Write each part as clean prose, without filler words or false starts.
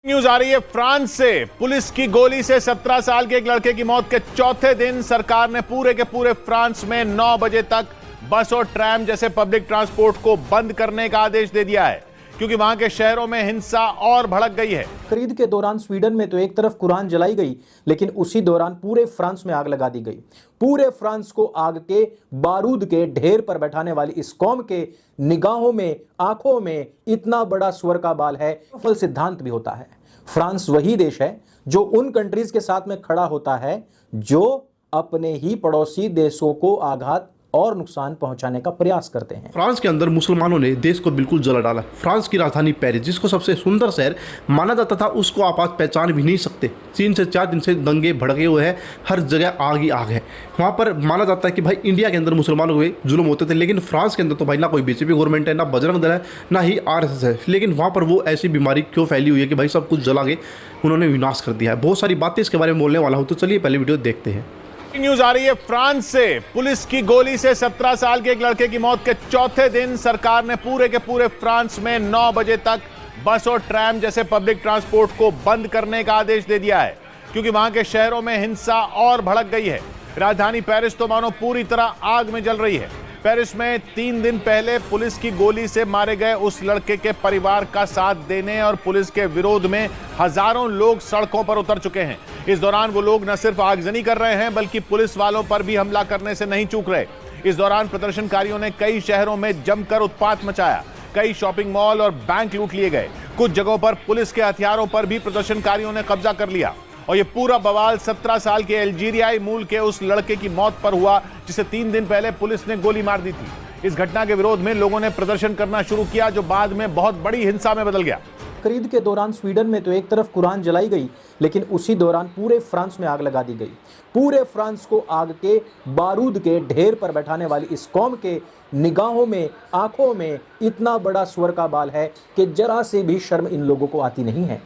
News आ रही है France से। पुलिस की गोली से 17 साल के एक लड़के की मौत के चौथे दिन सरकार ने पूरे के पूरे फ्रांस में 9 बजे तक बस और ट्रैम जैसे पब्लिक ट्रांसपोर्ट को बंद करने का आदेश दे दिया है, क्योंकि वहां के शहरों में हिंसा और भड़क गई है। खरीद के दौरान स्वीडन में तो एक तरफ कुरान जलाई गई, लेकिन उसी दौरान पूरे फ्रांस में आग लगा दी गई। पूरे फ्रांस को आग के बारूद के ढेर पर बैठाने वाली इस कौम के निगाहों में, आंखों में इतना बड़ा स्वर का बाल है। फल सिद्धांत भी होता है। फ्रांस वही देश है जो उन कंट्रीज के साथ में खड़ा होता है जो अपने ही पड़ोसी देशों को आघात और नुकसान पहुंचाने का प्रयास करते हैं। फ्रांस के अंदर मुसलमानों ने देश को बिल्कुल जला डाला। फ्रांस की राजधानी पेरिस, जिसको सबसे सुंदर शहर माना जाता था, उसको आप आज पहचान भी नहीं सकते। 3 से 4 दिन से दंगे भड़के हुए हैं, हर जगह आग ही आग है। वहाँ पर माना जाता है कि भाई इंडिया के अंदर मुसलमानों हुए जुल्म होते थे, लेकिन फ्रांस के अंदर तो भाई ना कोई बीजेपी गवर्नमेंट है, ना बजरंग दल है, ना ही RSS है। लेकिन वहाँ पर वो ऐसी बीमारी क्यों फैली हुई है कि भाई सब कुछ जला के उन्होंने विनाश कर दिया है। बहुत सारी बातें इसके बारे में बोलने वाला हूँ, तो चलिए पहले वीडियो देखते हैं। न्यूज आ रही है फ्रांस से। पुलिस की गोली से 17 साल के एक लड़के की मौत के चौथे दिन सरकार ने पूरे के पूरे फ्रांस में 9 बजे तक बस और ट्रैम जैसे पब्लिक ट्रांसपोर्ट को बंद करने का आदेश दे दिया है, क्योंकि वहां के शहरों में हिंसा और भड़क गई है। राजधानी पेरिस तो मानो पूरी तरह आग में जल रही है। पेरिस में 3 दिन पहले पुलिस की गोली से मारे गए उस लड़के के परिवार का साथ देने और पुलिस के विरोध में हजारों लोग सड़कों पर उतर चुके हैं। इस दौरान वो लोग न सिर्फ आगजनी कर रहे हैं, बल्कि पुलिस वालों पर भी हमला करने से नहीं चूक रहे। इस दौरान प्रदर्शनकारियों ने कई शहरों में जमकर उत्पात मचाया। कई शॉपिंग मॉल और बैंक लूट लिए गए। कुछ जगहों पर पुलिस के हथियारों पर भी प्रदर्शनकारियों ने कब्जा कर लिया। और ये पूरा बवाल 17 साल के अल्जीरियाई मूल के उस लड़के की मौत पर हुआ जिसे 3 दिन पहले पुलिस ने गोली मार दी थी। इस घटना के विरोध में लोगों ने प्रदर्शन करना शुरू किया, जो बाद में बहुत बड़ी हिंसा में बदल गया। खरीद के दौरान स्वीडन में तो एक तरफ कुरान जलाई गई, लेकिन उसी दौरान पूरे फ्रांस में आग लगा दी गई। पूरे फ्रांस को आग के बारूद के ढेर पर बैठाने वाली इस कौम के निगाहों में, आंखों में इतना बड़ा स्वर का बाल है कि जरा से भी शर्म इन लोगों को आती नहीं है।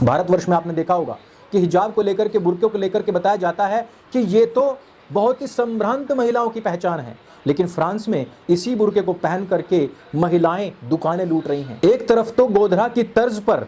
भारतवर्ष में आपने देखा होगा कि हिजाब को लेकर के, बुर्के को लेकर के बताया जाता है कि ये तो बहुत ही संभ्रांत महिलाओं की पहचान है, लेकिन फ्रांस में इसी बुर्के को पहन करके महिलाएं दुकानें लूट रही हैं। एक तरफ तो गोधरा की तर्ज पर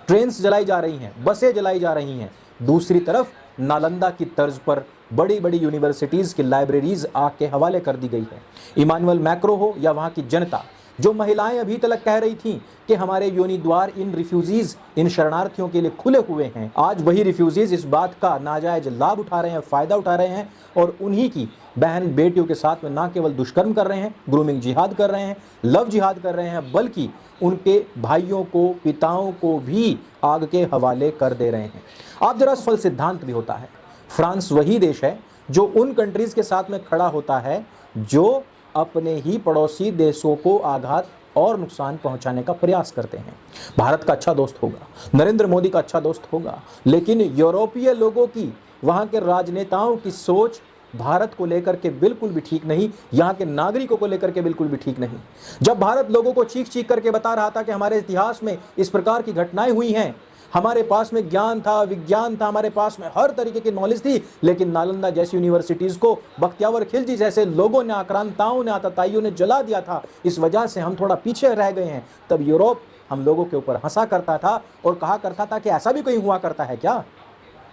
ट्रेन्स जलाई जा रही हैं, बसें जलाई जा रही हैं, दूसरी तरफ नालंदा की तर्ज पर बड़ी बड़ी यूनिवर्सिटीज की लाइब्रेरीज आग के हवाले कर दी गई है। इमानुएल मैक्रो हो या वहां की जनता, जो महिलाएं अभी तक कह रही थीं कि हमारे योनि द्वार इन रिफ्यूजीज, इन शरणार्थियों के लिए खुले हुए हैं, आज वही रिफ्यूजीज इस बात का नाजायज लाभ उठा रहे हैं, फायदा उठा रहे हैं और उन्हीं की बहन बेटियों के साथ में ना केवल दुष्कर्म कर रहे हैं, ग्रूमिंग जिहाद कर रहे हैं, लव जिहाद कर रहे हैं, बल्कि उनके भाइयों को, पिताओं को भी आग के हवाले कर दे रहे हैं। आप जरा फल सिद्धांत भी होता है। फ्रांस वही देश है जो उन कंट्रीज के साथ में खड़ा होता है जो अपने ही पड़ोसी देशों को आघात और नुकसान पहुंचाने का प्रयास करते हैं। भारत का अच्छा दोस्त होगा, नरेंद्र मोदी का अच्छा दोस्त होगा, लेकिन यूरोपीय लोगों की, वहां के राजनेताओं की सोच भारत को लेकर के बिल्कुल भी ठीक नहीं, यहाँ के नागरिकों को लेकर के बिल्कुल भी ठीक नहीं। जब भारत लोगों को चीख चीख करके बता रहा था कि हमारे इतिहास में इस प्रकार की घटनाएं हुई हैं, हमारे पास में ज्ञान था, विज्ञान था, हमारे पास में हर तरीके की नॉलेज थी, लेकिन नालंदा जैसी यूनिवर्सिटीज को बख्तियावर खिलजी जैसे लोगों ने, आक्रांताओं ने, आतताइयों ने जला दिया था। इस वजह से हम थोड़ा पीछे रह गए हैं। तब यूरोप हम लोगों के ऊपर हंसा करता था और कहा करता था कि ऐसा भी कहीं हुआ करता है क्या।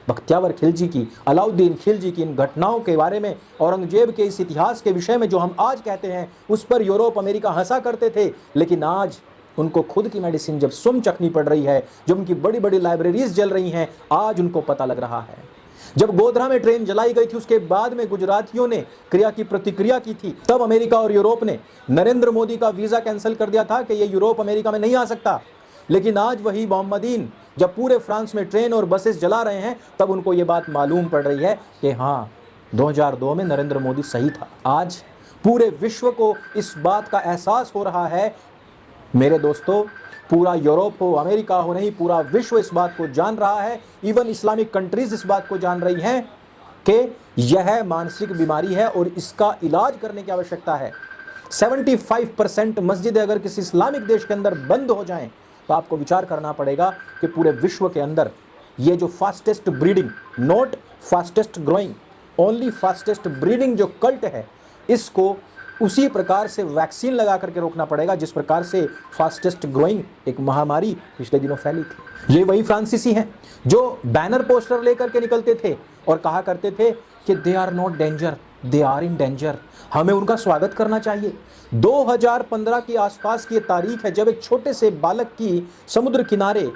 बख्तियावर खिलजी की, अलाउद्दीन खिलजी की इन घटनाओं के बारे में, औरंगजेब के इस इतिहास के विषय में जो हम आज कहते हैं, उस पर यूरोप, अमेरिका हंसा करते थे। लेकिन आज उनको खुद की मेडिसिन जब सुम चखनी पड़ रही है, जब उनकी बड़ी बड़ी लाइब्रेरीज जल रही हैं, आज उनको पता लग रहा है। जब गोधरा में ट्रेन जलाई गई थी, उसके बाद में गुजरातियों ने क्रिया की प्रतिक्रिया की थी, तब अमेरिका और यूरोप ने नरेंद्र मोदी का वीज़ा कैंसिल कर दिया था कि ये यूरोप अमेरिका में नहीं आ सकता। लेकिन आज वही मोहम्मदीन जब पूरे फ्रांस में ट्रेन और बसेस जला रहे हैं, तब उनको ये बात मालूम पड़ रही है कि हाँ, 2002 में नरेंद्र मोदी सही था। आज पूरे विश्व को इस बात का एहसास हो रहा है। मेरे दोस्तों, पूरा यूरोप हो, अमेरिका हो, नहीं, पूरा विश्व इस बात को जान रहा है। इवन इस्लामिक कंट्रीज इस बात को जान रही हैं कि यह मानसिक बीमारी है और इसका इलाज करने की आवश्यकता है। 75% मस्जिद अगर किसी इस्लामिक देश के अंदर बंद हो जाएं, तो आपको विचार करना पड़ेगा कि पूरे विश्व के अंदर ये जो fastest breeding, not fastest growing, only fastest breeding जो कल्ट है, इसको उसी प्रकार से वैक्सीन लगा करके रोकना पड़ेगा जिस प्रकार से फास्टेस्ट ग्रोइंग एक महामारी पिछले दिनों फैली थी। ये वही फ्रांसीसी हैं जो बैनर पोस्टर लेकर के निकलते थे और कहा करते थे कि they are not danger, they are in danger, हमें उनका स्वागत करना चाहिए। 2015 के आसपास की तारीख है जब एक छोटे से बालक की समुद्र किनारे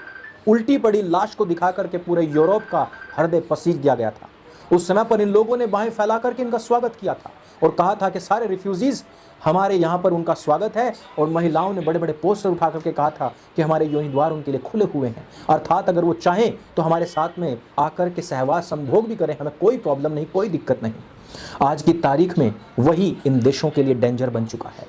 उल्टी पड़ी लाश को दिखा करके पूरे यूरोप का हृदय पसीज दिया गया था। उस समय पर इन लोगों ने बाहें फैला करके इनका स्वागत किया था और कहा था कि सारे रिफ्यूजीज हमारे यहाँ पर उनका स्वागत है, और महिलाओं ने बड़े बड़े पोस्टर उठा करके कहा था कि हमारे योनि द्वार उनके लिए खुले हुए हैं, अर्थात अगर वो चाहें तो हमारे साथ में आकर के सहवास संभोग भी करें, हमें कोई प्रॉब्लम नहीं, कोई दिक्कत नहीं। आज की तारीख में वही इन देशों के लिए डेंजर बन चुका है।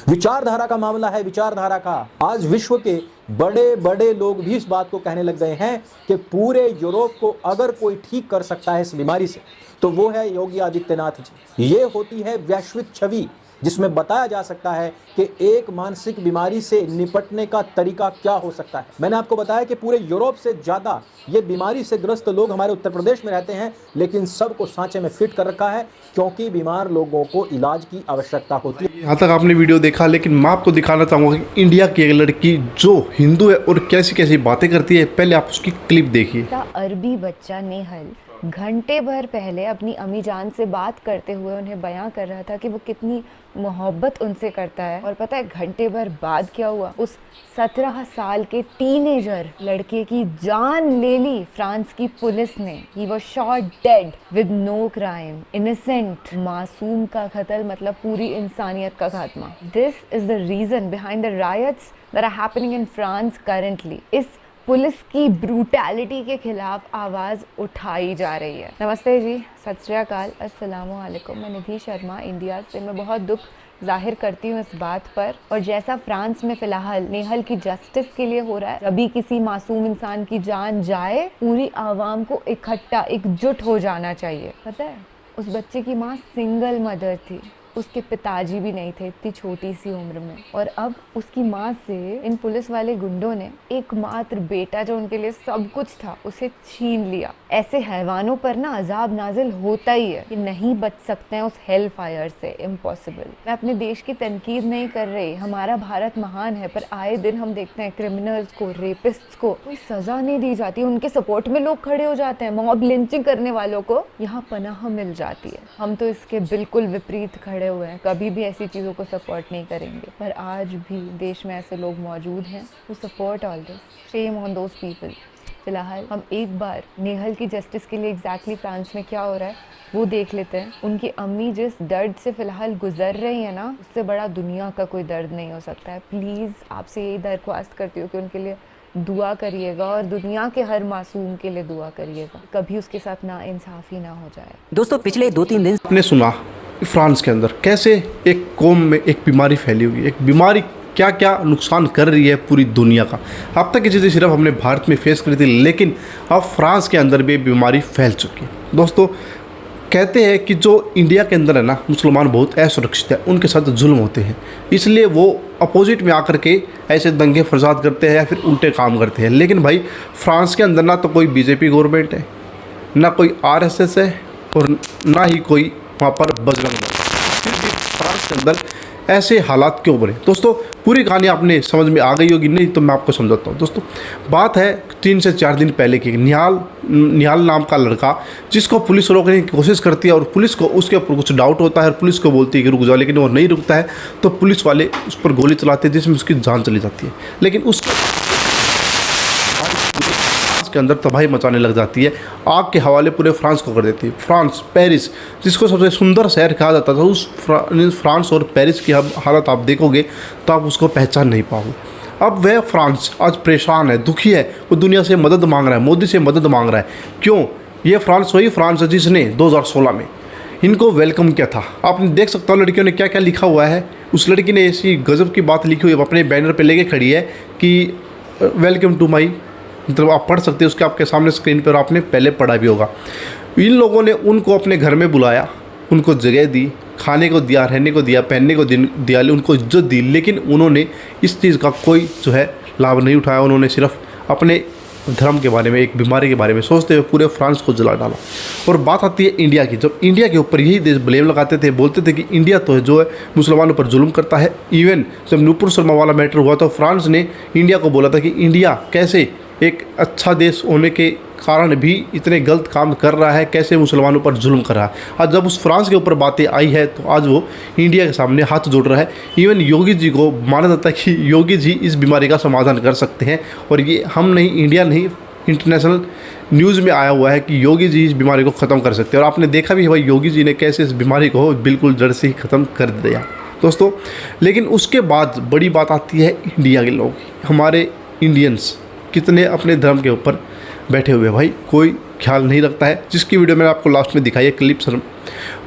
विचारधारा का मामला है, विचारधारा का। आज विश्व के बड़े बड़े लोग भी इस बात को कहने लग गए हैं कि पूरे यूरोप को अगर कोई ठीक कर सकता है इस बीमारी से तो वो है योगी आदित्यनाथ जी। ये होती है वैश्विक छवि जिसमें बताया जा सकता है कि एक मानसिक बीमारी से निपटने का तरीका क्या हो सकता है। मैंने आपको बताया कि पूरे यूरोप से ज़्यादा ये बीमारी से ग्रस्त लोग हमारे उत्तर प्रदेश में रहते हैं, लेकिन सबको सांचे में फिट कर रखा है क्योंकि बीमार लोगों को इलाज की आवश्यकता होती है। यहाँ तक आपने वीडियो देखा, लेकिन मैं आपको दिखाना चाहूँगा कि इंडिया की एक लड़की जो हिंदू है और कैसी कैसी बातें करती है, पहले आप उसकी क्लिप देखिए। अरबी बच्चा नेहल घंटे भर पहले अपनी अम्मी जान से बात करते हुए उन्हें बयां कर रहा था कि वो कितनी मोहब्बत उनसे करता है। और पता है घंटे भर बाद क्या हुआ? उस 17 साल के टीनेजर लड़के की जान ले ली फ्रांस की पुलिस ने। He was shot dead with no crime, innocent, मासूम का कत्ल, मतलब पूरी इंसानियत का खात्मा। This is the reason behind the riots that are happening in France currently. इस पुलिस की ब्रूटैलिटी के खिलाफ आवाज़ उठाई जा रही है। नमस्ते जी, सत श्री अकाल, अस्सलाम वालेकुम। मैं निधि शर्मा इंडिया से। मैं बहुत दुख जाहिर करती हूँ इस बात पर, और जैसा फ्रांस में फ़िलहाल नेहल की जस्टिस के लिए हो रहा है, जब भी किसी मासूम इंसान की जान जाए पूरी आवाम को इकट्ठा एकजुट हो जाना चाहिए। पता है उस बच्चे की माँ सिंगल मदर थी, उसके पिताजी भी नहीं थे इतनी छोटी सी उम्र में, और अब उसकी माँ से इन पुलिस वाले गुंडों ने एकमात्र बेटा जो उनके लिए सब कुछ था उसे छीन लिया। ऐसे हैवानों पर ना अजाब नाजिल होता ही है कि नहीं बच सकते हैं उस हेल फायर से, इम्पॉसिबल। मैं अपने देश की तनकीद नहीं कर रही, हमारा भारत महान है, पर आए दिन हम देखते हैं क्रिमिनल्स को, रेपिस्ट्स को कोई सजा नहीं दी जाती, उनके सपोर्ट में लोग खड़े हो जाते हैं, मॉब लिंचिंग करने वालों को यहाँ पनाह मिल जाती है। हम तो इसके बिल्कुल विपरीत खड़े हुए हैं, कभी भी ऐसी चीज़ों को सपोर्ट नहीं करेंगे, पर आज भी देश में ऐसे लोग मौजूद हैं who support all this. Shame on those people. फिलहाल हम एक बार नेहल की जस्टिस के लिए एग्जैक्टली फ्रांस में क्या हो रहा है वो देख लेते हैं। उनकी अम्मी जिस दर्द से फ़िलहाल गुजर रही है ना, उससे बड़ा दुनिया का कोई दर्द नहीं हो सकता है। प्लीज़ आपसे यही दरख्वास्त करती हूँ कि उनके लिए दुआ करिएगा और दुनिया के हर मासूम के लिए दुआ करिएगा, कभी उसके साथ ना इंसाफ़ी ना हो जाए। दोस्तों पिछले 2-3 दिन आपने सुना फ्रांस के अंदर कैसे एक कौम में एक बीमारी फैली हुई है, एक बीमारी क्या क्या नुकसान कर रही है पूरी दुनिया का। अब तक ये चीज़ें सिर्फ हमने भारत में फेस करी थी, लेकिन अब फ्रांस के अंदर भी बीमारी फैल चुकी है। दोस्तों कहते हैं कि जो इंडिया के अंदर है ना, मुसलमान बहुत असुरक्षित है, उनके साथ जुल्म होते हैं, इसलिए वो अपोजिट में आकर के ऐसे दंगे फसाद करते हैं या फिर उल्टे काम करते हैं। लेकिन भाई फ्रांस के अंदर ना तो कोई बीजेपी गवर्नमेंट है, ना कोई आरएसएस है, और ना ही कोई वहाँ पर बजरंग दल। फिर भी फ्रांस के अंदर ऐसे हालात क्यों बने? दोस्तों पूरी कहानी आपने समझ में आ गई होगी, नहीं तो मैं आपको समझाता हूँ। दोस्तों बात है 3 से 4 दिन पहले की। निहाल नाम का लड़का जिसको पुलिस रोकने की कोशिश करती है और पुलिस को उसके ऊपर कुछ डाउट होता है और पुलिस को बोलती है कि रुक जाओ, लेकिन वो नहीं रुकता है, तो पुलिस वाले उस पर गोली चलाते हैं जिसमें उसकी जान चली जाती है। लेकिन उस के अंदर तबाही मचाने लग जाती है, आग के हवाले पूरे फ्रांस को कर देती है। फ्रांस, पेरिस, जिसको सबसे सुंदर शहर कहा जाता था, उस फ्रांस और पेरिस की हालत आप देखोगे तो आप उसको पहचान नहीं पाओगे। अब वह फ्रांस आज परेशान है, दुखी है, वो दुनिया से मदद मांग रहा है, मोदी से मदद मांग रहा है। क्यों? ये फ्रांस वही फ्रांस है जिसने 2016 में इनको वेलकम किया था। आपने देख सकते हो लड़कियों ने क्या क्या लिखा हुआ है। उस लड़की ने ऐसी गजब की बात लिखी हुई है, अपने बैनर पर लेके खड़ी है कि वेलकम टू माई, मतलब आप पढ़ सकते हैं उसके आपके सामने स्क्रीन पर, आपने पहले पढ़ा भी होगा। इन लोगों ने उनको अपने घर में बुलाया, उनको जगह दी, खाने को दिया, रहने को दिया, पहनने को दिया, उनको इज्जत दी, लेकिन उन्होंने इस चीज़ का कोई जो है लाभ नहीं उठाया। उन्होंने सिर्फ अपने धर्म के बारे में, एक बीमारी के बारे में सोचते हुए पूरे फ्रांस को जला डाला। और बात आती है इंडिया की, जब इंडिया के ऊपर यही देश ब्लेम लगाते थे, बोलते थे कि इंडिया तो है जो है मुसलमानों पर जुल्म करता है। इवन जब नुपुर शर्मा वाला मैटर हुआ तो फ्रांस ने इंडिया को बोला था कि इंडिया कैसे एक अच्छा देश होने के कारण भी इतने गलत काम कर रहा है, कैसे मुसलमानों पर जुल्म कर रहा है। आज जब उस फ्रांस के ऊपर बातें आई है तो आज वो इंडिया के सामने हाथ जोड़ रहा है। इवन योगी जी को माना जाता है कि योगी जी इस बीमारी का समाधान कर सकते हैं, और ये हम नहीं, इंडिया नहीं, इंटरनेशनल न्यूज़ में आया हुआ है कि योगी जी इस बीमारी को ख़त्म कर सकते हैं। और आपने देखा भी है भाई योगी जी ने कैसे इस बीमारी को बिल्कुल जड़ से ही ख़त्म कर दिया दोस्तों। लेकिन उसके बाद बड़ी बात आती है इंडिया के लोग, हमारे इंडियंस कितने अपने धर्म के ऊपर बैठे हुए भाई, कोई ख्याल नहीं रखता है। जिसकी वीडियो मैंने आपको लास्ट में दिखाई है क्लिप शर्मा,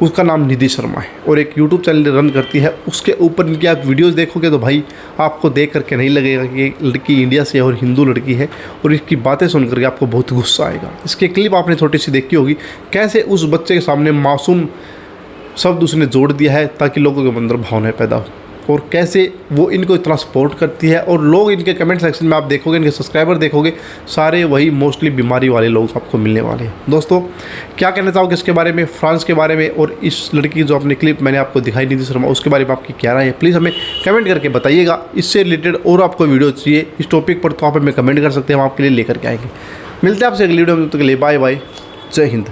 उसका नाम निधि शर्मा है और एक यूट्यूब चैनल रन करती है। उसके ऊपर इनकी आप वीडियोस देखोगे तो भाई आपको देख करके नहीं लगेगा कि ये लड़की इंडिया से है और हिंदू लड़की है, और इसकी बातें सुन करके आपको बहुत गुस्सा आएगा। इसके क्लिप आपने छोटी सी देखी होगी, कैसे उस बच्चे के सामने मासूम शब्द उसने जोड़ दिया है ताकि लोगों के अंदर भावनाएं पैदा हो, और कैसे वो इनको इतना सपोर्ट करती है। और लोग इनके कमेंट सेक्शन में आप देखोगे, इनके सब्सक्राइबर देखोगे, सारे वही मोस्टली बीमारी वाले लोग आपको मिलने वाले हैं। दोस्तों क्या कहना चाहोगे इसके बारे में, फ्रांस के बारे में, और इस लड़की जो अपनी क्लिप मैंने आपको दिखाई निधि शर्मा, उसके बारे में आपकी क्या राय है, प्लीज़ हमें कमेंट करके बताइएगा। इससे रिलेटेड और आपको वीडियो चाहिए इस टॉपिक पर तो आप हमें कमेंट कर सकते हैं, हम आपके लिए लेकर के आएंगे। मिलते हैं आपसे अगली वीडियो में, तब तक के लिए बाय बाय, जय हिंद।